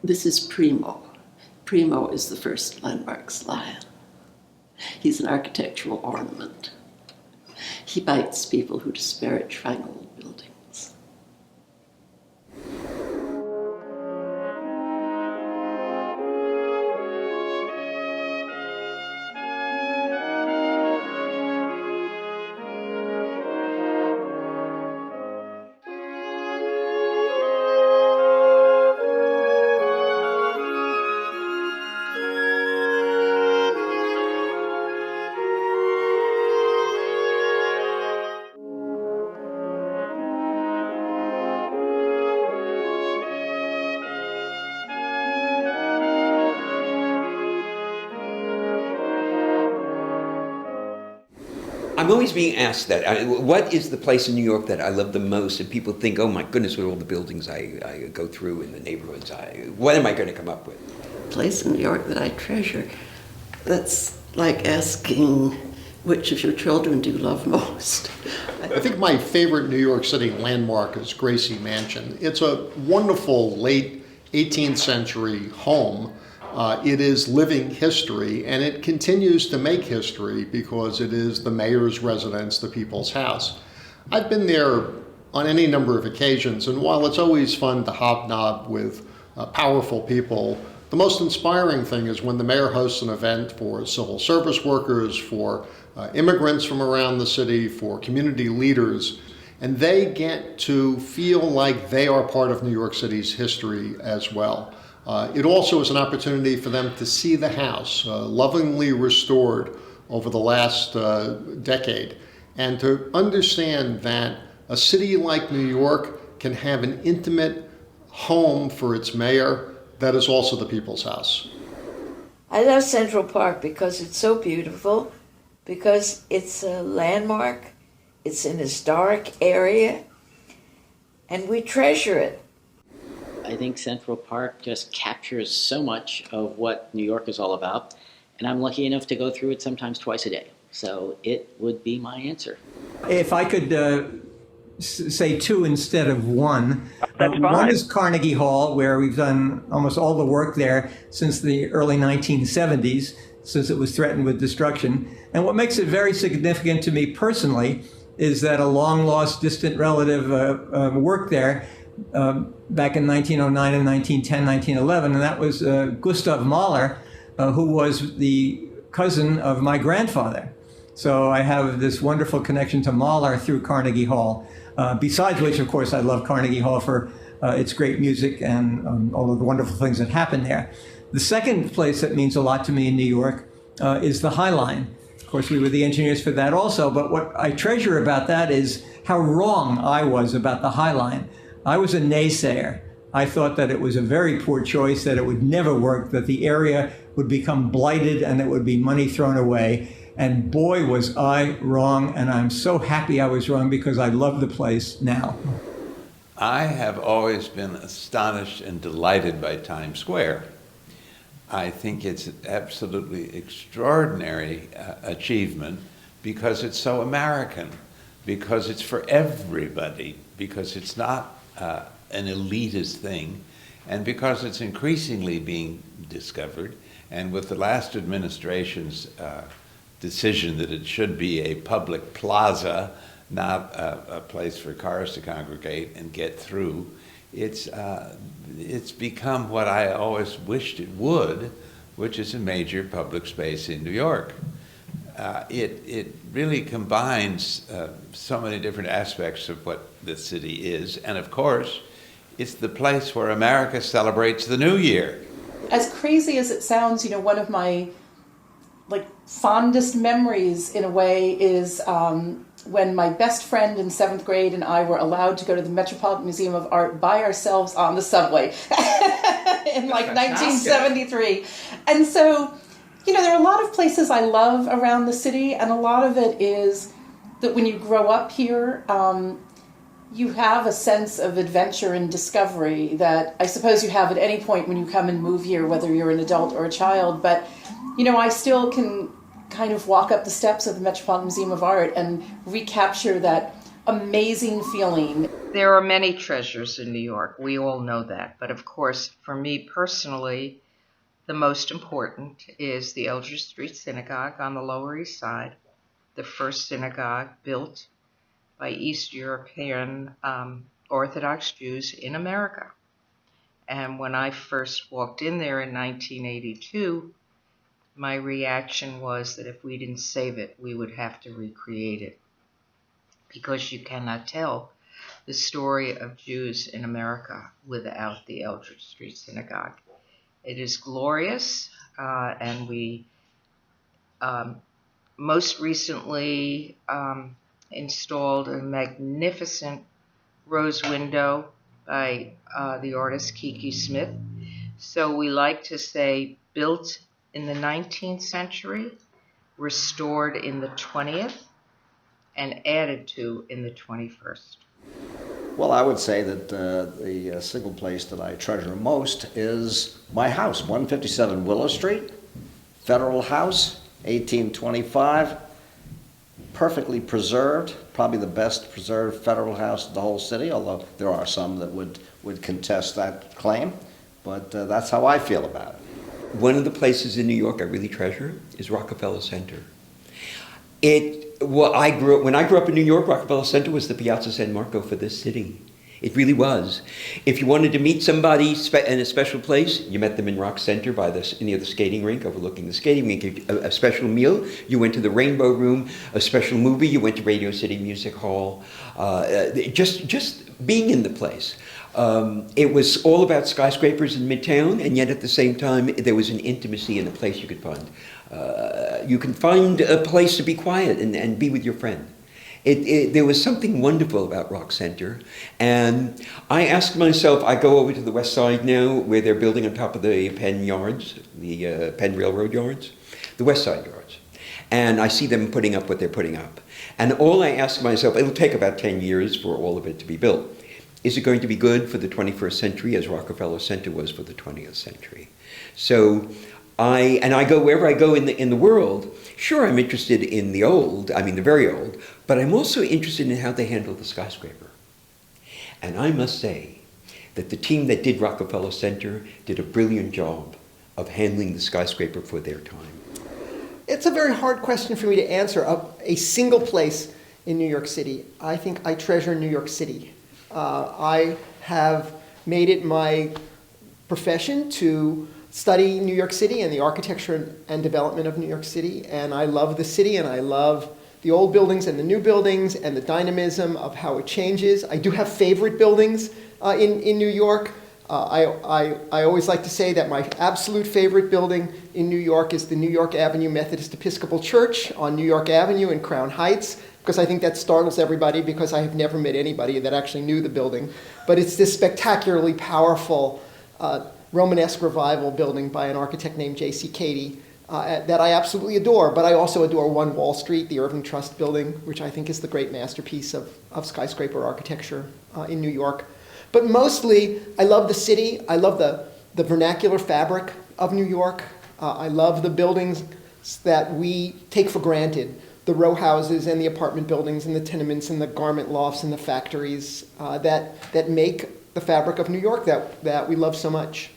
This is Primo. Primo is the first landmark's lion. He's an architectural ornament. He bites people who disparage fine old buildings. I'm always being asked that. What is the place in New York that I love the most? And people think, oh my goodness, with all the buildings I go through in the neighborhoods, what am I going to come up with? Place in New York that I treasure. That's like asking which of your children do you love most. I think my favorite New York City landmark is Gracie Mansion. It's a wonderful late 18th century home. It is living history, and it continues to make history because it is the mayor's residence, the people's house. I've been there on any number of occasions, and while it's always fun to hobnob with powerful people, the most inspiring thing is when the mayor hosts an event for civil service workers, for immigrants from around the city, for community leaders, and they get to feel like they are part of New York City's history as well. It also is an opportunity for them to see the house, lovingly restored over the last decade, and to understand that a city like New York can have an intimate home for its mayor that is also the people's house. I love Central Park because it's so beautiful, because it's a landmark, it's an historic area, and we treasure it. I think Central Park just captures so much of what New York is all about, and I'm lucky enough to go through it sometimes twice a day. So it would be my answer. If I could say two instead of one. One is Carnegie Hall, where we've done almost all the work there since the early 1970s, since it was threatened with destruction. And what makes it very significant to me personally is that a long-lost distant relative worked there back in 1909 and 1910, 1911, and that was Gustav Mahler, who was the cousin of my grandfather. So I have this wonderful connection to Mahler through Carnegie Hall. Besides which, of course, I love Carnegie Hall for its great music and all of the wonderful things that happen there. The second place that means a lot to me in New York is the High Line. Of course, we were the engineers for that also, but what I treasure about that is how wrong I was about the High Line. I was a naysayer. I thought that it was a very poor choice, that it would never work, that the area would become blighted and it would be money thrown away. And boy, was I wrong, and I'm so happy I was wrong because I love the place now. I have always been astonished and delighted by Times Square. I think it's an absolutely extraordinary achievement because it's so American, because it's for everybody, because it's not an elitist thing, and because it's increasingly being discovered. And with the last administration's decision that it should be a public plaza, not a place for cars to congregate and get through, it's become what I always wished it would, which is a major public space in New York. It really combines so many different aspects of what the city is, and of course, it's the place where America celebrates the New Year. As crazy as it sounds, one of my fondest memories in a way is when my best friend in 7th grade and I were allowed to go to the Metropolitan Museum of Art by ourselves on the subway in 1973. And so, there are a lot of places I love around the city, and a lot of it is that when you grow up here, you have a sense of adventure and discovery that I suppose you have at any point when you come and move here, whether you're an adult or a child. But, I still can kind of walk up the steps of the Metropolitan Museum of Art and recapture that amazing feeling. There are many treasures in New York. We all know that. But of course, for me personally, the most important is the Eldridge Street Synagogue on the Lower East Side, the first synagogue built by East European Orthodox Jews in America. And when I first walked in there in 1982, my reaction was that if we didn't save it, we would have to recreate it, because you cannot tell the story of Jews in America without the Eldridge Street Synagogue. It is glorious, and we most recently installed a magnificent rose window by the artist Kiki Smith. So we like to say built in the 19th century, restored in the 20th, and added to in the 21st. Well, I would say that the single place that I treasure most is my house, 157 Willow Street, Federal House, 1825, perfectly preserved, probably the best preserved federal house in the whole city, although there are some that would contest that claim, but that's how I feel about it. One of the places in New York I really treasure is Rockefeller Center. When I grew up in New York, Rockefeller Center was the Piazza San Marco for this city. It really was. If you wanted to meet somebody in a special place, you met them in Rock Center near the skating rink, overlooking the skating rink. A special meal, you went to the Rainbow Room. A special movie, you went to Radio City Music Hall. Just being in the place. It was all about skyscrapers in Midtown, and yet at the same time, there was an intimacy in a place you could find. You can find a place to be quiet and be with your friend. There was something wonderful about Rock Center, and I ask myself, I go over to the West Side now, where they're building on top of the Penn yards, the Penn Railroad yards, the West Side yards, and I see them putting up what they're putting up. And all I ask myself, it'll take about 10 years for all of it to be built. Is it going to be good for the 21st century as Rockefeller Center was for the 20th century? So I go wherever I go in the world. Sure, I'm interested in the old, the very old, but I'm also interested in how they handle the skyscraper. And I must say that the team that did Rockefeller Center did a brilliant job of handling the skyscraper for their time. It's a very hard question for me to answer. A single place in New York City. I think I treasure New York City. I have made it my profession to study New York City and the architecture and development of New York City, and I love the city, and I love the old buildings and the new buildings and the dynamism of how it changes. I do have favorite buildings in New York. I always like to say that my absolute favorite building in New York is the New York Avenue Methodist Episcopal Church on New York Avenue in Crown Heights, because I think that startles everybody, because I have never met anybody that actually knew the building. But it's this spectacularly powerful Romanesque revival building by an architect named J.C. Cady that I absolutely adore. But I also adore One Wall Street, the Irving Trust building, which I think is the great masterpiece of skyscraper architecture in New York. But mostly, I love the city. I love the vernacular fabric of New York. I love the buildings that we take for granted, the row houses and the apartment buildings and the tenements and the garment lofts and the factories that make the fabric of New York that we love so much.